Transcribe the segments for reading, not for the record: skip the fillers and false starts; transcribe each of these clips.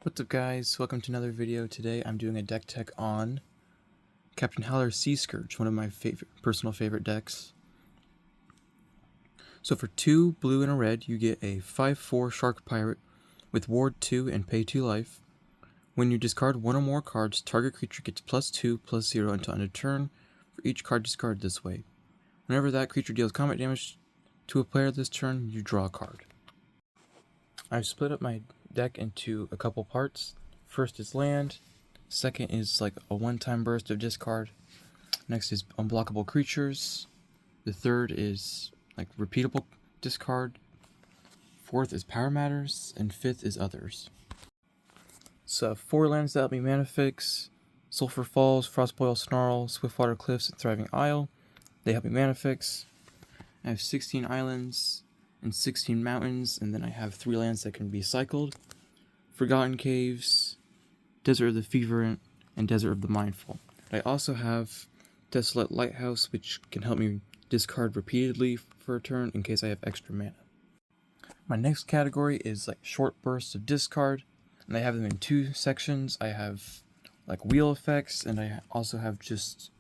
What's up guys, welcome to another video. Today I'm doing a deck tech on Captain Howler Sea Scourge, one of my personal favorite decks. So for 2 blue and a red, you get a 5/4 Shark Pirate with Ward 2 and pay 2 life. When you discard one or more cards, target creature gets +2/+0 until end of turn for each card discarded this way. Whenever that creature deals combat damage to a player this turn, you draw a card. I've split up my deck into a couple parts. First is land, second is like a one-time burst of discard, next is unblockable creatures, the third is like repeatable discard, fourth is power matters, and fifth is others. So 4 lands that help me mana fix: Sulphur Falls, Frostboil Snarl, Swiftwater Cliffs, and Thriving Isle. They help me mana fix. I have 16 islands and 16 mountains, and then I have 3 lands that can be cycled: Forgotten Caves, Desert of the Feverent, and Desert of the Mindful. I also have Desolate Lighthouse, which can help me discard repeatedly for a turn in case I have extra mana. My next category is like short bursts of discard, and I have them in 2 sections. I have like wheel effects, and I also have just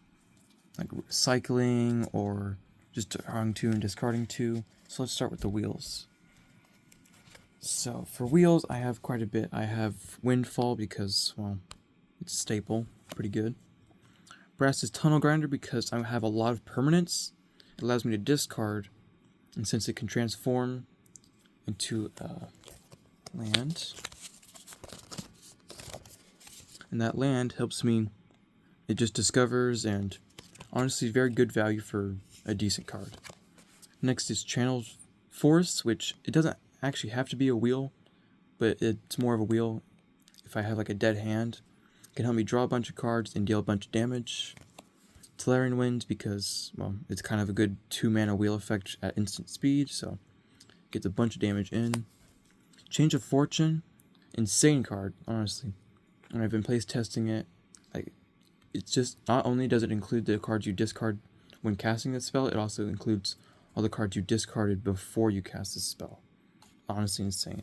like cycling or just drawing 2 and discarding 2. So let's start with the wheels. So for wheels, I have quite a bit. I have Windfall because, well, it's a staple, pretty good. Brass's Tunnel Grinder because I have a lot of permanents. It allows me to discard, and since it can transform into land, and that land helps me, it just discovers, and honestly very good value for a decent card. Next is Channel Force, which it doesn't actually have to be a wheel, but it's more of a wheel if I have like a dead hand. It can help me draw a bunch of cards and deal a bunch of damage. Tolarian Wind because, well, it's kind of a good 2-mana wheel effect at instant speed, so it gets a bunch of damage in. Change of Fortune, insane card, honestly. And I've been place testing it. Like, it's just, not only does it include the cards you discard when casting the spell, it also includes all the cards you discarded before you cast the spell. Honestly insane.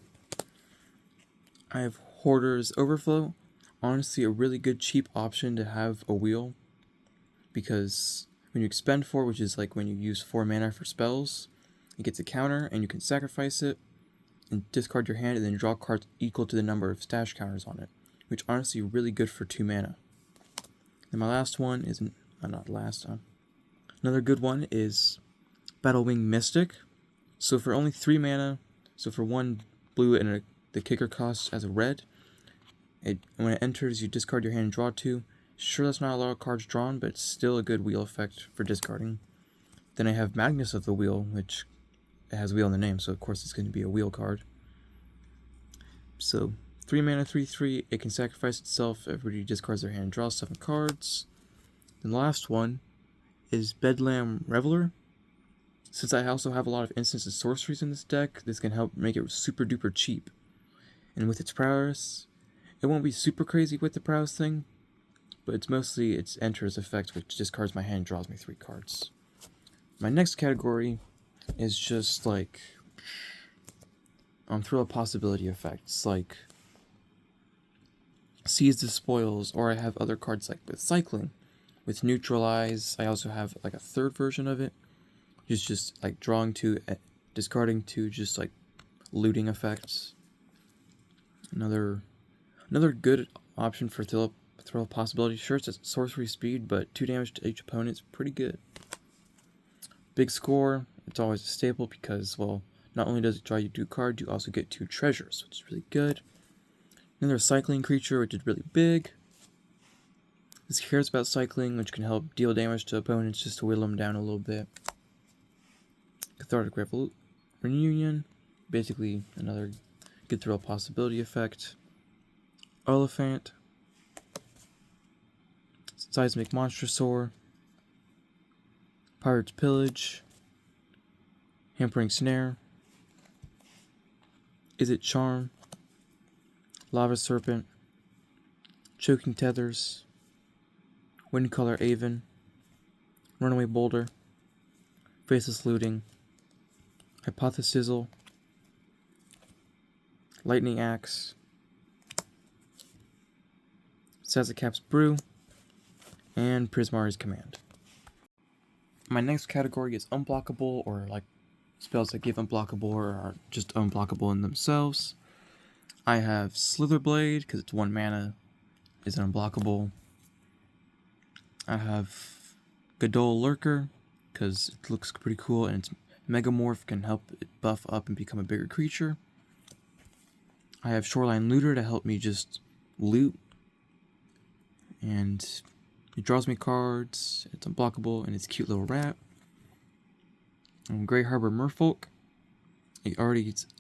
I have Hoarder's Overflow. Honestly, a really good cheap option to have a wheel, because when you expend 4, which is like when you use 4 mana for spells, it gets a counter and you can sacrifice it and discard your hand and then draw cards equal to the number of stash counters on it, which honestly really good for 2 mana. And my last one is another good one is Battlewing Mystic. So for only 3 mana, so for 1 blue and the kicker cost as a red, when it enters, you discard your hand and draw 2. Sure, that's not a lot of cards drawn, but it's still a good wheel effect for discarding. Then I have Magnus of the Wheel, which has wheel in the name, so of course it's going to be a wheel card. So 3 mana, 3/3, it can sacrifice itself. Everybody discards their hand and draws 7 cards. Then the last one is Bedlam Reveler. Since I also have a lot of instants and sorceries in this deck, this can help make it super duper cheap. And with its prowess, it won't be super crazy with the prowess thing, but it's mostly its enters effect, which discards my hand and draws me 3 cards. My next category is just like Thrill of Possibility effects, like Seize the Spoils, or I have other cards like with Cycling, with Neutralize. I also have like a third version of it, it's just like drawing 2, discarding 2, just like looting effects. Another good option for Thrill of Possibility. Sure, it's at sorcery speed, but 2 damage to each opponent is pretty good. Big Score, it's always a staple because, well, not only does it draw you 2 cards, you also get 2 treasures, which is really good. Another Cycling creature, which is really big. This cares about cycling, which can help deal damage to opponents just to whittle them down a little bit. Cathartic Reunion, basically another good Thrill of Possibility effect. Elephant, Seismic Monstrosaur, Pirate's Pillage, Hampering Snare, Is It Charm, Lava Serpent, Choking Tethers, Windcolor Avon, Runaway Boulder, Faceless Looting, Hypothesizzle, Lightning Axe, Sazakap's Brew, and Prismari's Command. My next category is unblockable, or like spells that give unblockable or are just unblockable in themselves. I have Slitherblade, because it's 1 mana, is unblockable. I have Godol Lurker, because it looks pretty cool, and its Megamorph can help it buff up and become a bigger creature. I have Shoreline Looter to help me just loot, and it draws me cards, it's unblockable, and it's a cute little rat. And Grey Harbor Merfolk, it's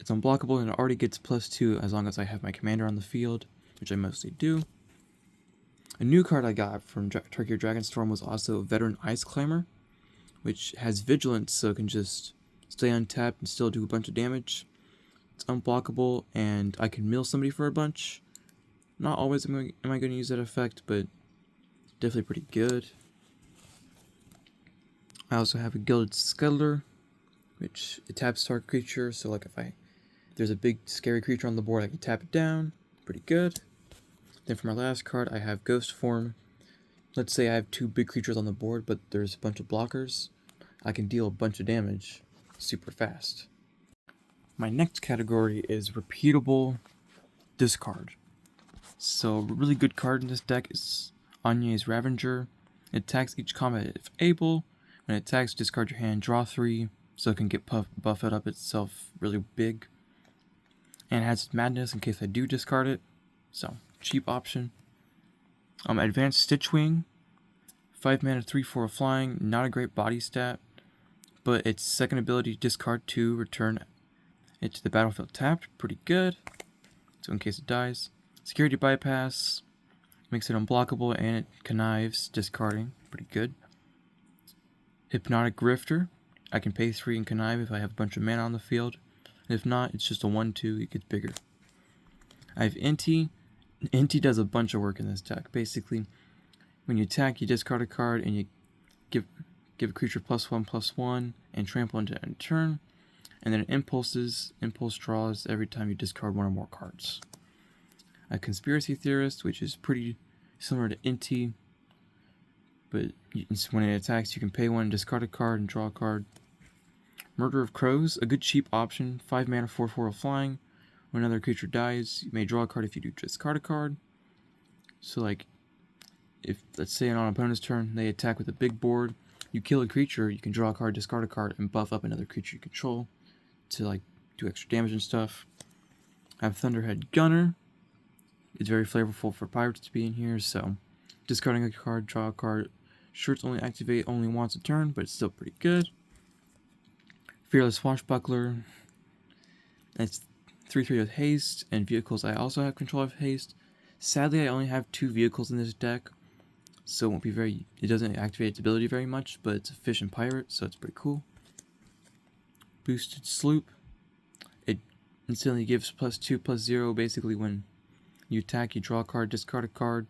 unblockable, and it already gets +2 as long as I have my commander on the field, which I mostly do. A new card I got from Turkey Dragonstorm was also Veteran Ice Climber, which has Vigilance, so it can just stay untapped and still do a bunch of damage. It's unblockable, and I can mill somebody for a bunch. Not always am I going to use that effect, but definitely pretty good. I also have a Gilded Scuttler, which it taps target creature, so like if there's a big scary creature on the board, I can tap it down. Pretty good. Then for my last card, I have Ghost Form. Let's say I have 2 big creatures on the board, but there's a bunch of blockers. I can deal a bunch of damage super fast. My next category is Repeatable Discard. So a really good card in this deck is Anye's Ravager. It attacks each combat if able. When it attacks, discard your hand, draw 3, so it can get buffed up itself really big. And it has Madness in case I do discard it. So, cheap option. Advanced Stitchwing. 5 mana, 3/4 flying. Not a great body stat, but its second ability, discard 2, return it to the battlefield tapped. Pretty good. So in case it dies. Security Bypass. Makes it unblockable, and it connives discarding. Pretty good. Hypnotic Grifter. I can pay 3 and connive if I have a bunch of mana on the field. If not, it's just a 1/2, it gets bigger. I have Inti. Inti does a bunch of work in this deck. Basically, when you attack, you discard a card, and you give a creature +1/+1, and trample into end turn. And then it impulse draws every time you discard 1 or more cards. A Conspiracy Theorist, which is pretty similar to Inti, but when it attacks, you can pay 1, discard a card, and draw a card. Murder of Crows, a good cheap option. 5 mana, 4/4 flying. When another creature dies, you may draw a card if you do discard a card. So like, if let's say on an opponent's turn, they attack with a big board, you kill a creature, you can draw a card, discard a card, and buff up another creature you control to like do extra damage and stuff. I have Thunderhead Gunner. It's very flavorful for pirates to be in here, so discarding a card, draw a card. Sure, it's only activate only once a turn, but it's still pretty good. Fearless Swashbuckler. It's 3/3 with haste, and vehicles I also have control of haste. Sadly, I only have 2 vehicles in this deck, so it won't be it doesn't activate its ability very much, but it's a fish and pirate, so it's pretty cool. Boosted Sloop. It instantly gives +2/+0, basically when you attack, you draw a card, discard a card,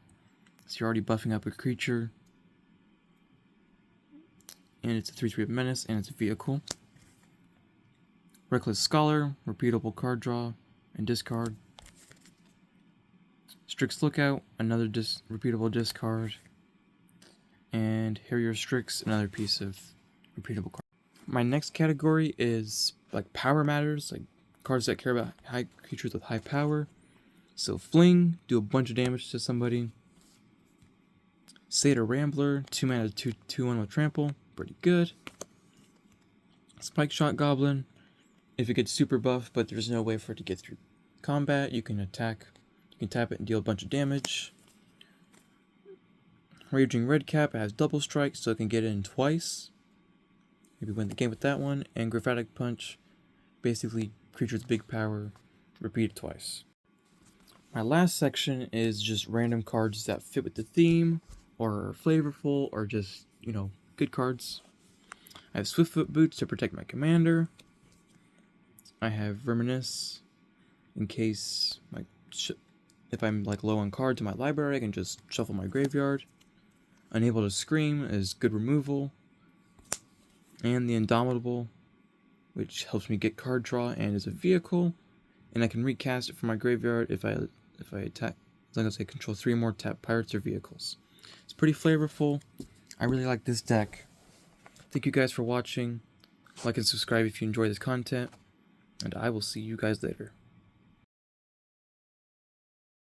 so you're already buffing up a creature. And it's a 3/3 menace, and it's a vehicle. Reckless Scholar, repeatable card draw and discard. Strix Lookout, another repeatable discard. And Harrier Strix, another piece of repeatable card. My next category is like power matters, like cards that care about high creatures with high power. So Fling, do a bunch of damage to somebody. Satyr Rambler, 2 mana, 2/1 with trample, pretty good. Spike Shot Goblin, if it gets super buff, but there's no way for it to get through combat, you can attack, you can tap it and deal a bunch of damage. Raging Redcap, it has double strike, so it can get in twice. Maybe win the game with that one. And Graphatic Punch, basically creatures big power, repeat it twice. My last section is just random cards that fit with the theme, or are flavorful, or just, good cards. I have Swiftfoot Boots to protect my commander. I have Reminisce in case if I'm low on cards in my library, I can just shuffle my graveyard. Unable to Scream is good removal. And the Indomitable, which helps me get card draw and is a vehicle. And I can recast it from my graveyard if I as long as they control 3 more tap pirates or vehicles. It's pretty flavorful. I really like this deck. Thank you guys for watching. Like and subscribe if you enjoy this content, and I will see you guys later.